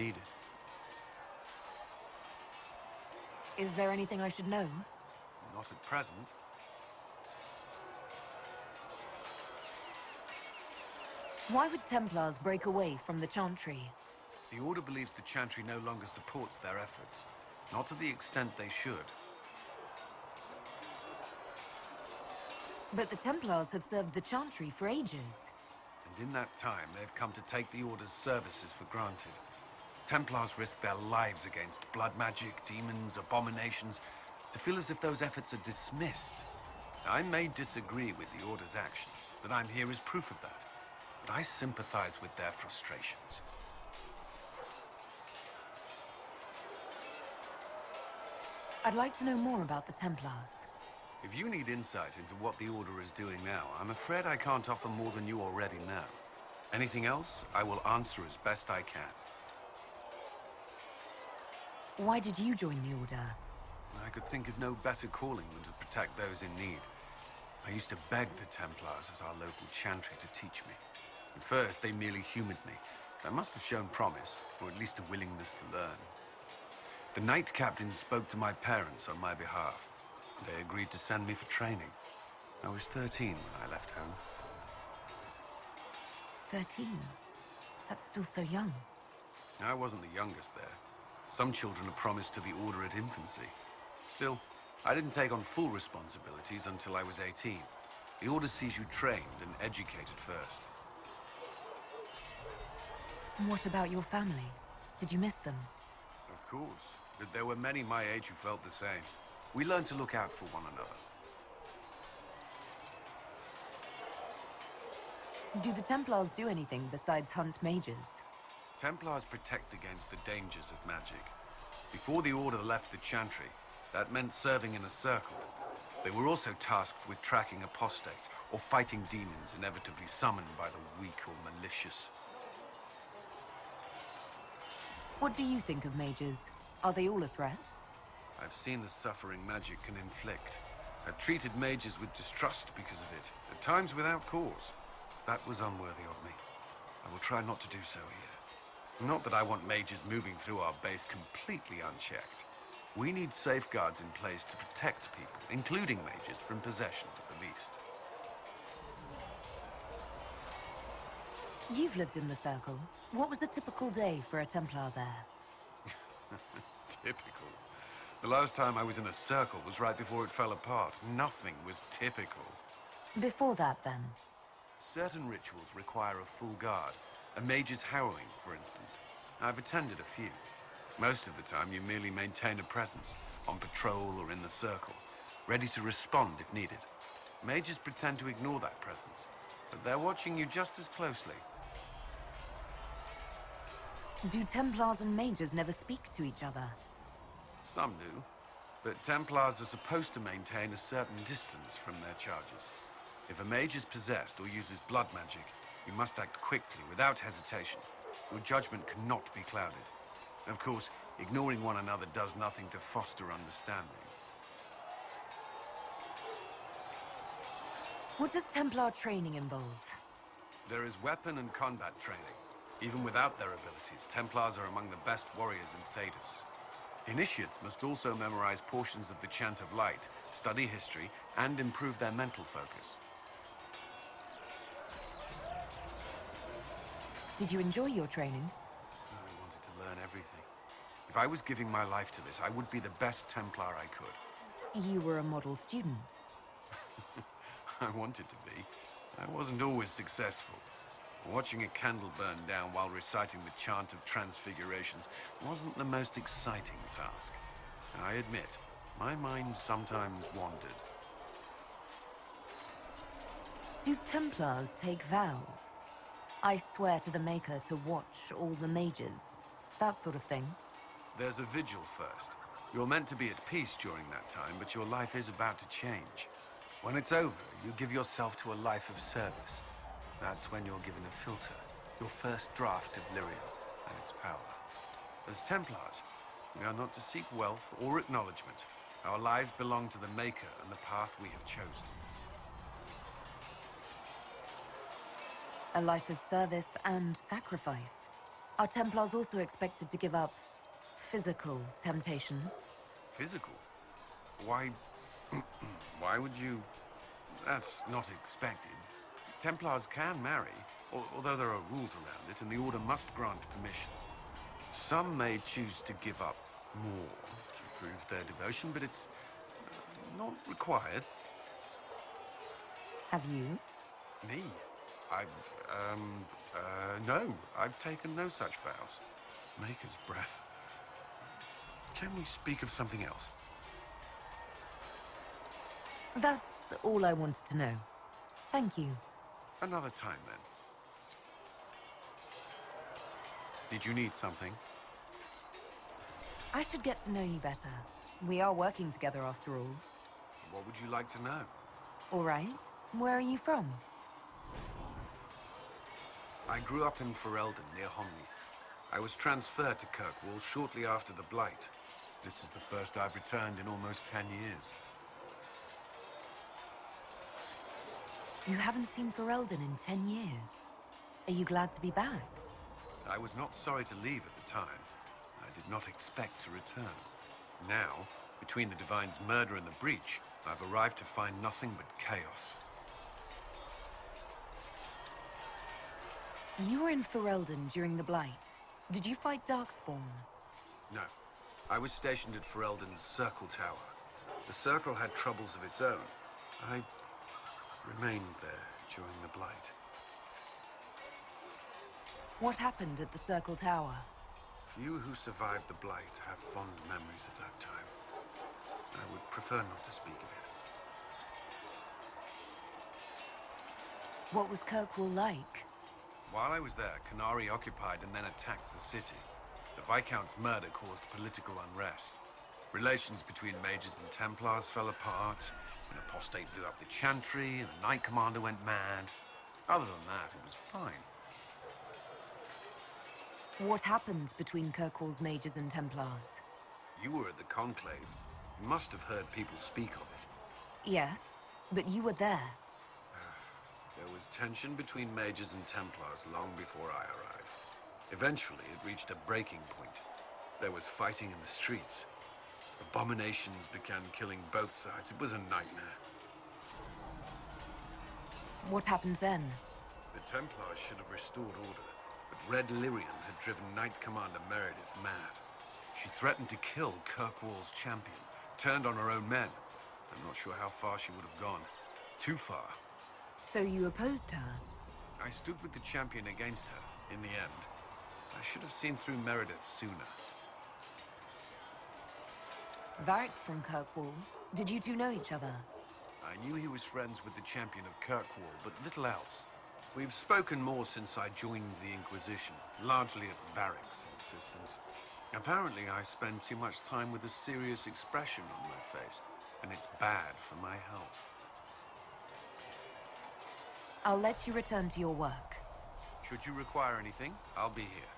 needed. Is there anything I should know? Not at present. Why would Templars break away from the Chantry? The Order believes the Chantry no longer supports their efforts. Not to the extent they should. But the Templars have served the Chantry for ages. And in that time, they've come to take the Order's services for granted. Templars risk their lives against blood magic, demons, abominations, to feel as if those efforts are dismissed. I may disagree with the Order's actions, but I'm here as proof of that. But I sympathize with their frustrations. I'd like to know more about the Templars. If you need insight into what the Order is doing now, I'm afraid I can't offer more than you already know. Anything else, I will answer as best I can. Why did you join the Order? I could think of no better calling than to protect those in need. I used to beg the Templars at our local chantry to teach me. At first, they merely humored me. I must have shown promise, or at least a willingness to learn. The Knight Captain spoke to my parents on my behalf. They agreed to send me for training. I was 13 when I left home. 13? That's still so young. I wasn't the youngest there. Some children are promised to the Order at infancy. Still, I didn't take on full responsibilities until I was 18. The Order sees you trained and educated first. What about your family? Did you miss them? Of course, but there were many my age who felt the same. We learned to look out for one another. Do the Templars do anything besides hunt mages? Templars protect against the dangers of magic. Before the Order left the Chantry, that meant serving in a circle. They were also tasked with tracking apostates or fighting demons inevitably summoned by the weak or malicious. What do you think of mages? Are they all a threat? I've seen the suffering magic can inflict. I've treated mages with distrust because of it, at times without cause. That was unworthy of me. I will try not to do so here. Not that I want mages moving through our base completely unchecked. We need safeguards in place to protect people, including mages, from possession at the least. You've lived in the Circle. What was a typical day for a Templar there? Typical. The last time I was in a circle was right before it fell apart. Nothing was typical. Before that, then? Certain rituals require a full guard. A mage's harrowing, for instance. I've attended a few. Most of the time, you merely maintain a presence, on patrol or in the circle, ready to respond if needed. Mages pretend to ignore that presence, but they're watching you just as closely. Do Templars and mages never speak to each other? Some do, but Templars are supposed to maintain a certain distance from their charges. If a mage is possessed or uses blood magic, you must act quickly, without hesitation. Your judgment cannot be clouded. Of course, ignoring one another does nothing to foster understanding. What does Templar training involve? There is weapon and combat training. Even without their abilities, Templars are among the best warriors in Thedas. Initiates must also memorize portions of the Chant of Light, study history, and improve their mental focus. Did you enjoy your training? I wanted to learn everything. If I was giving my life to this, I would be the best Templar I could. You were a model student. I wanted to be. I wasn't always successful. Watching a candle burn down while reciting the Chant of Transfigurations wasn't the most exciting task. I admit, my mind sometimes wandered. Do Templars take vows? I swear to the Maker to watch all the mages. That sort of thing. There's a vigil first. You're meant to be at peace during that time, but your life is about to change. When it's over, you give yourself to a life of service. That's when you're given a filter, your first draft of Lyria and its power. As Templars, we are not to seek wealth or acknowledgement. Our lives belong to the Maker and the path we have chosen. A life of service and sacrifice. Are Templars also expected to give up physical temptations? Physical? Why... why would you... That's not expected. Templars can marry, although there are rules around it, and the Order must grant permission. Some may choose to give up more to prove their devotion, but it's not required. Have you? Me? No. I've taken no such vows. Maker's breath. Can we speak of something else? That's all I wanted to know. Thank you. Another time, then. Did you need something? I should get to know you better. We are working together after all. What would you like to know? All right. Where are you from? I grew up in Ferelden, near Homneath. I was transferred to Kirkwall shortly after the Blight. This is the first I've returned in almost 10 years. You haven't seen Ferelden in 10 years. Are you glad to be back? I was not sorry to leave at the time. I did not expect to return. Now, between the Divine's murder and the breach, I've arrived to find nothing but chaos. You were in Ferelden during the Blight. Did you fight Darkspawn? No. I was stationed at Ferelden's Circle Tower. The Circle had troubles of its own. I remained there during the Blight. What happened at the Circle Tower? Few who survived the Blight have fond memories of that time. I would prefer not to speak of it. What was Kirkwall like? While I was there, Canary occupied and then attacked the city. The Viscount's murder caused political unrest. Relations between mages and Templars fell apart. An apostate blew up the Chantry, and the Knight Commander went mad. Other than that, it was fine. What happened between Kirkwall's mages and Templars? You were at the Conclave. You must have heard people speak of it. Yes, but you were there. There was tension between mages and Templars long before I arrived. Eventually, it reached a breaking point. There was fighting in the streets. Abominations began killing both sides. It was a nightmare. What happened then? The Templars should have restored order, but Red Lyrian had driven Knight Commander Meredith mad. She threatened to kill Kirkwall's champion, turned on her own men. I'm not sure how far she would have gone. Too far. So you opposed her? I stood with the champion against her, in the end. I should have seen through Meredith sooner. Varric's from Kirkwall. Did you two know each other? I knew he was friends with the champion of Kirkwall, but little else. We've spoken more since I joined the Inquisition, largely at Varric's insistence. Apparently, I spend too much time with a serious expression on my face, and it's bad for my health. I'll let you return to your work. Should you require anything, I'll be here.